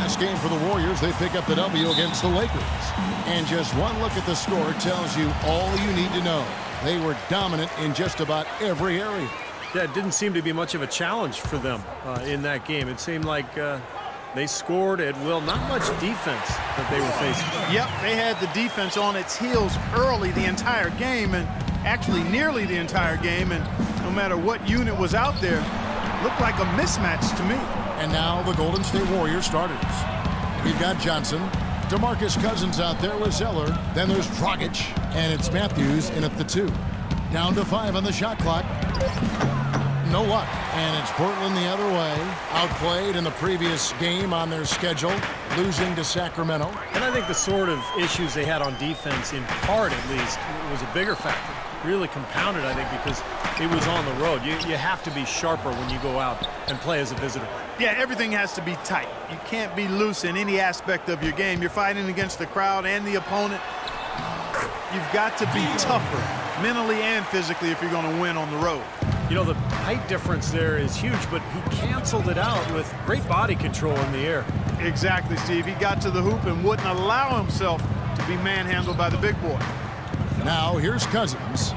Last game for the Warriors, they pick up the W against the Lakers. And just one look at the score tells you all you need to know. They were dominant in just about every area. Yeah, it didn't seem to be much of a challenge for them in that game. It seemed like they scored at will. Not much defense that they were facing. Yep, they had the defense on its heels early the entire game, and actually nearly the entire game. And no matter what unit was out there, looked like a mismatch to me. And now the Golden State Warriors starters. We've got Johnson, DeMarcus Cousins out there with Zeller. Then there's Dragic, and it's Matthews in at the 2. Down to 5 on the shot clock. No luck. And it's Portland the other way. Outplayed in the previous game on their schedule, losing to Sacramento. And I think the sort of issues they had on defense, in part at least, was a bigger factor. Really compounded, I think, because it was on the road. You have to be sharper when you go out and play as a visitor. Yeah, everything has to be tight. You can't be loose in any aspect of your game. You're fighting against the crowd and the opponent. You've got to be tougher, mentally and physically, if you're going to win on the road. You know, the height difference there is huge, but he canceled it out with great body control in the air. Exactly, Steve. He got to the hoop and wouldn't allow himself to be manhandled by the big boy. Now here's Cousins.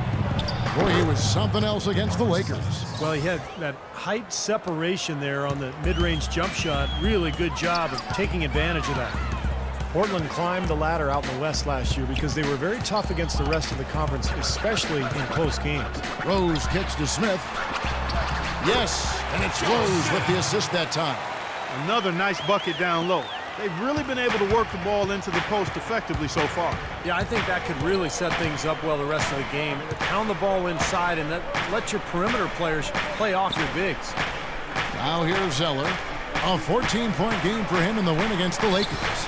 Boy, he was something else against the Lakers. Well, he had that height separation there on the mid-range jump shot. Really good job of taking advantage of that. Portland climbed the ladder out in the West last year because they were very tough against the rest of the conference, especially in close games. Rose kicks to Smith. Yes, and it's Rose with the assist that time. Another nice bucket down low. They've really been able to work the ball into the post effectively so far. Yeah, I think that could really set things up well the rest of the game. Pound the ball inside and let your perimeter players play off your bigs. Now here's Zeller. A 14-point game for him in the win against the Lakers.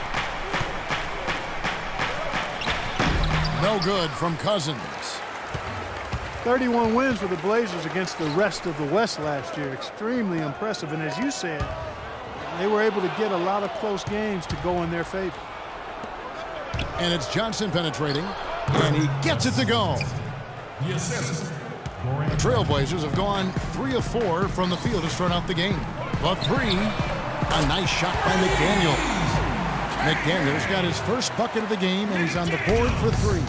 No good from Cousins. 31 wins for the Blazers against the rest of the West last year. Extremely impressive. And as you said, they were able to get a lot of close games to go in their favor. And it's Johnson penetrating, and he gets it to go. The Trailblazers have gone 3 of 4 from the field to start out the game. But 3, a nice shot by McDaniels. McDaniels got his first bucket of the game, and he's on the board for 3.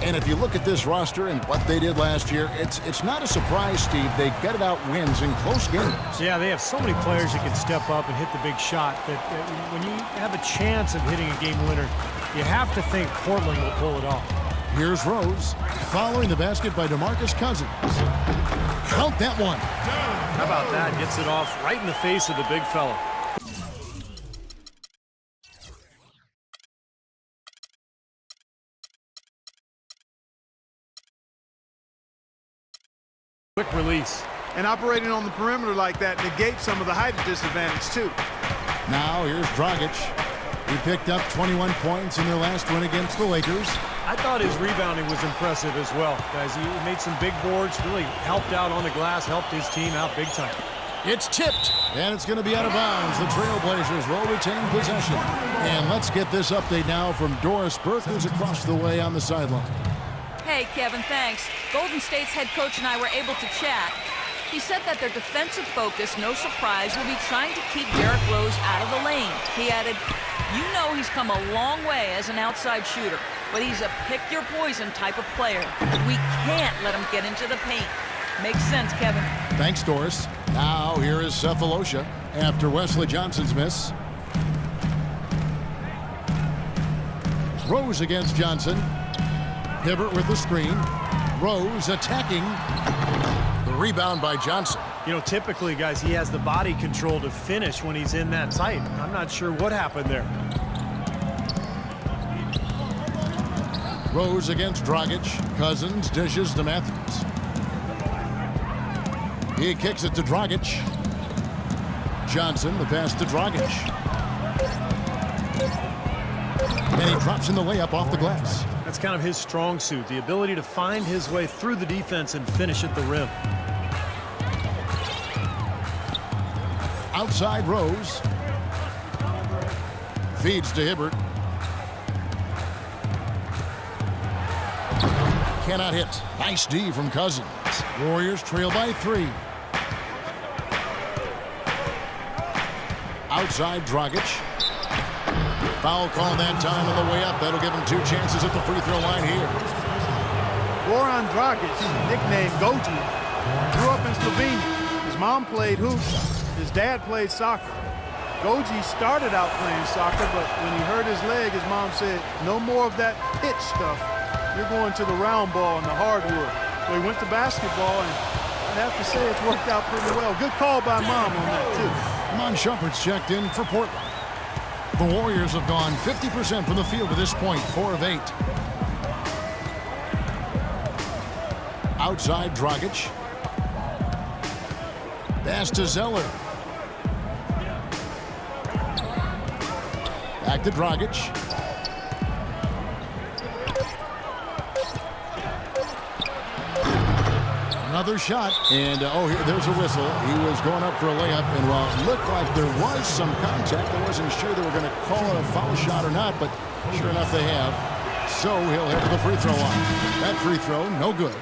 And if you look at this roster and what they did last year, it's not a surprise, Steve. They gutted out wins in close games. Yeah, they have so many players that can step up and hit the big shot that when you have a chance of hitting a game winner, you have to think Portland will pull it off. Here's Rose, following the basket by DeMarcus Cousins. Count that one. How about that? Gets it off right in the face of the big fella. Quick release. And operating on the perimeter like that negates some of the height disadvantage, too. Now here's Dragic. He picked up 21 points in their last win against the Lakers. I thought his rebounding was impressive as well, guys. He made some big boards, really helped out on the glass, helped his team out big time. It's tipped, and it's going to be out of bounds. The Trailblazers will retain possession. And let's get this update now from Doris Burke, who's across the way on the sideline. Hey, Kevin, thanks. Golden State's head coach and I were able to chat. He said that their defensive focus, no surprise, will be trying to keep Derrick Rose out of the lane. He added, you know he's come a long way as an outside shooter, but he's a pick-your-poison type of player. We can't let him get into the paint. Makes sense, Kevin. Thanks, Doris. Now here is Cephalosha after Wesley Johnson's miss. Rose against Johnson. Hibbert with the screen. Rose attacking. The rebound by Johnson. You know, typically, guys, he has the body control to finish when he's in that tight. I'm not sure what happened there. Rose against Dragic. Cousins dishes to Matthews. He kicks it to Dragic. Johnson, the pass to Dragic. And he drops in the layup off the glass. That's kind of his strong suit, the ability to find his way through the defense and finish at the rim. Outside Rose. Feeds to Hibbert. Cannot hit. Nice D from Cousins. Warriors trail by 3. Outside Dragic. Foul call that time on the way up. That'll give him 2 chances at the free throw line here. Goran Dragic, nicknamed Goji, grew up in Slovenia. His mom played hoops. His dad played soccer. Goji started out playing soccer, but when he hurt his leg, his mom said, no more of that pitch stuff. You're going to the round ball and the hardwood. So he went to basketball, and I'd have to say it's worked out pretty well. Good call by mom on that, too. Iman Shumpert's checked in for Portland. The Warriors have gone 50% from the field to this point, 4 of 8. Outside Dragic. Pass to Zeller. Back to Dragic. Another shot, and there's a whistle. He was going up for a layup, and while it looked like there was some contact, I wasn't sure they were going to call it a foul shot or not, but sure enough they have. So he'll head to the free throw line. That free throw, no good.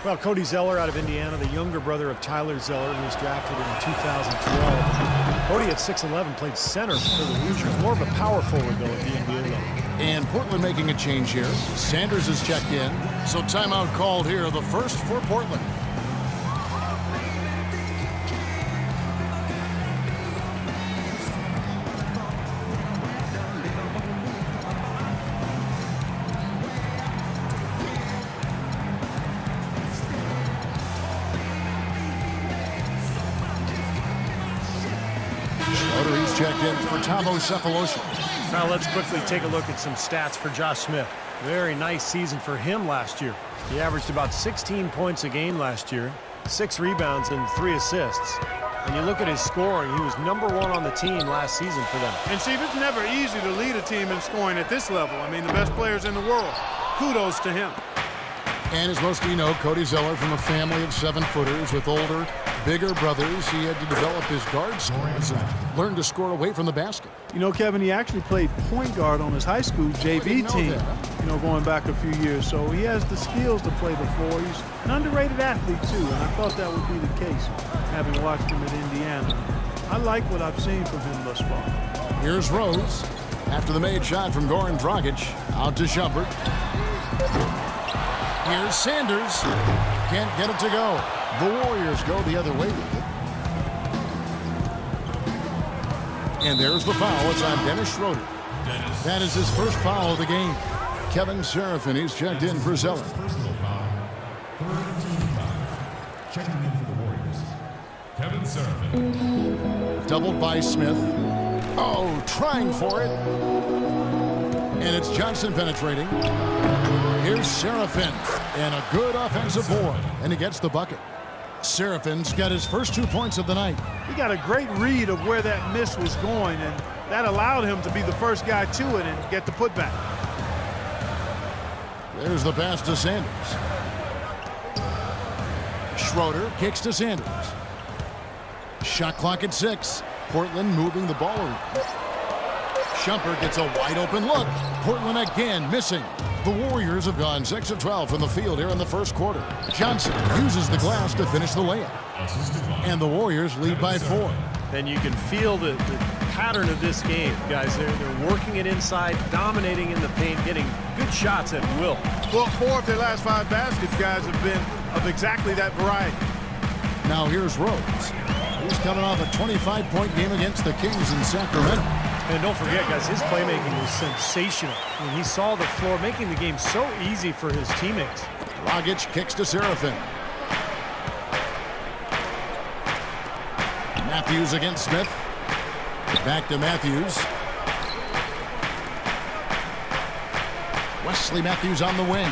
Well, Cody Zeller out of Indiana, the younger brother of Tyler Zeller, who was drafted in 2012. Cody at 6'11", played center for the Hoosiers. More of a power forward, though, at the NBA level. And Portland making a change here. Sanders is checked in. So timeout called here, the first for Portland. He's checked in for Tavo Cephalosha. Now let's quickly take a look at some stats for Josh Smith. Very nice season for him last year. He averaged about 16 points a game last year, 6 rebounds and 3 assists. And you look at his scoring, he was #1 on the team last season for them. And Steve, it's never easy to lead a team in scoring at this level. I mean, the best players in the world. Kudos to him. And as most of you know, Cody Zeller from a family of 7-footers with older, bigger brothers. He had to develop his guard skills and learn to score away from the basket. You know, Kevin, he actually played point guard on his high school JV team, you know, going back a few years. So he has the skills to play the floor. He's an underrated athlete, too, and I thought that would be the case, having watched him at Indiana. I like what I've seen from him thus far. Here's Rose. After the made shot from Goran Dragic, out to Shumpert. Here's Sanders. Can't get it to go. The Warriors go the other way with it. And there's the foul. It's on Dennis Schroeder. That is his first foul of the game. Kevin Seraphin, he's checked in for Zeller. Checking in for the Warriors, Kevin Seraphin. Doubled by Smith. Oh, trying for it. And it's Johnson penetrating. Here's Seraphin. And a good offensive board. And he gets the bucket. Seraphin's got his first 2 points of the night. He got a great read of where that miss was going, and that allowed him to be the first guy to it and get the putback. There's the pass to Sanders. Schroeder kicks to Sanders. Shot clock at 6. Portland moving the ball around. Shumpert gets a wide open look. Portland again missing. The Warriors have gone 6 of 12 from the field here in the first quarter. Johnson uses the glass to finish the layup. And the Warriors lead by 4. And you can feel the pattern of this game, guys. They're working it inside, dominating in the paint, getting good shots at will. Well, 4 of their last 5 baskets, guys, have been of exactly that variety. Now here's Rose. He's coming off a 25-point game against the Kings in Sacramento. And don't forget, guys, his playmaking was sensational. When he saw the floor, making the game so easy for his teammates. Dragic kicks to Seraphin. Matthews against Smith. Back to Matthews. Wesley Matthews on the wing.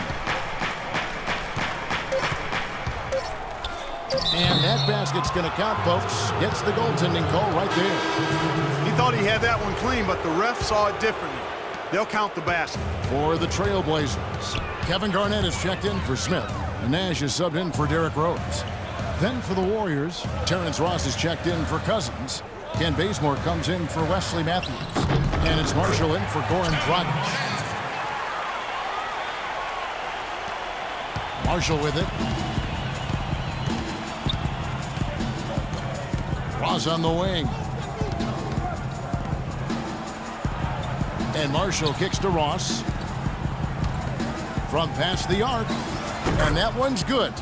And that basket's going to count, folks. Gets the goaltending call right there. He thought he had that one clean, but the ref saw it differently. They'll count the basket. For the Trailblazers, Kevin Garnett is checked in for Smith. And Nash is subbed in for Derrick Rose. Then for the Warriors, Terrence Ross is checked in for Cousins. Ken Bazemore comes in for Wesley Matthews. And it's Marshall in for Goran Dragic. Marshall with it. Ross on the wing. And Marshall kicks to Ross. From past the arc. And that one's good.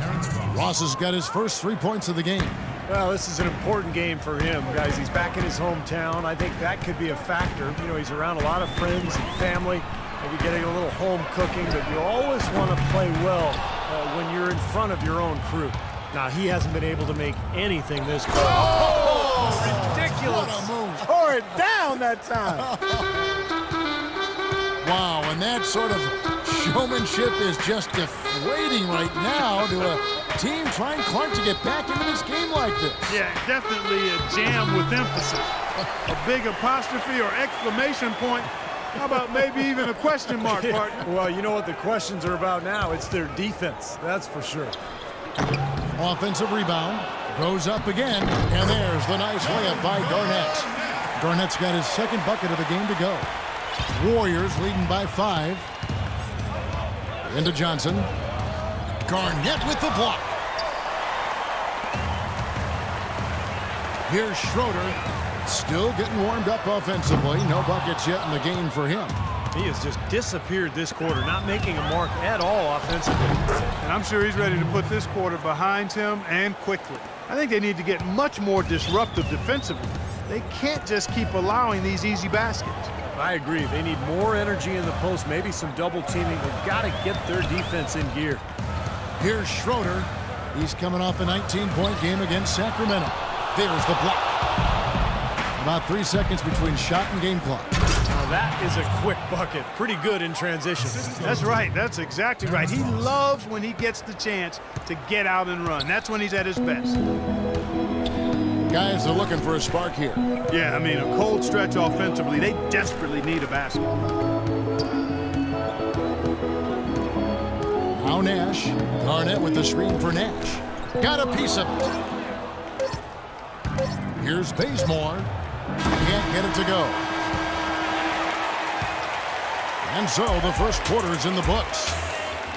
Ross has got his first 3 points of the game. Well, this is an important game for him, guys. He's back in his hometown. I think that could be a factor. You know, he's around a lot of friends and family, maybe getting a little home cooking, but you always want to play well when you're in front of your own crew. Now, he hasn't been able to make anything this close. Oh, ridiculous. What a move. Tore it down that time. Wow, and that sort of showmanship is just deflating right now to a team trying Clark to get back into this game like this. Yeah, definitely a jam with emphasis. A big apostrophe or exclamation point. How about maybe even a question mark, partner? Well, you know what the questions are about now. It's their defense, that's for sure. Offensive rebound. Goes up again. And there's the nice layup by Garnett. Garnett's got his second bucket of the game to go. Warriors leading by 5. Into Johnson. Garnett with the block. Here's Schroeder. Still getting warmed up offensively. No buckets yet in the game for him. He has just disappeared this quarter, not making a mark at all offensively. And I'm sure he's ready to put this quarter behind him and quickly. I think they need to get much more disruptive defensively. They can't just keep allowing these easy baskets. I agree. They need more energy in the post, maybe some double teaming. They've got to get their defense in gear. Here's Schroeder. He's coming off a 19-point game against Sacramento. There's the block. About 3 seconds between shot and game clock. Now that is a quick bucket. Pretty good in transition. That's right. That's exactly right. He loves when he gets the chance to get out and run. That's when he's at his best. Guys are looking for a spark here. Yeah, I mean, a cold stretch offensively. They desperately need a basket. Now Nash. Garnett with the screen for Nash. Got a piece of it. Here's Bazemore. Can't get it to go. And so the first quarter is in the books.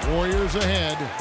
Warriors ahead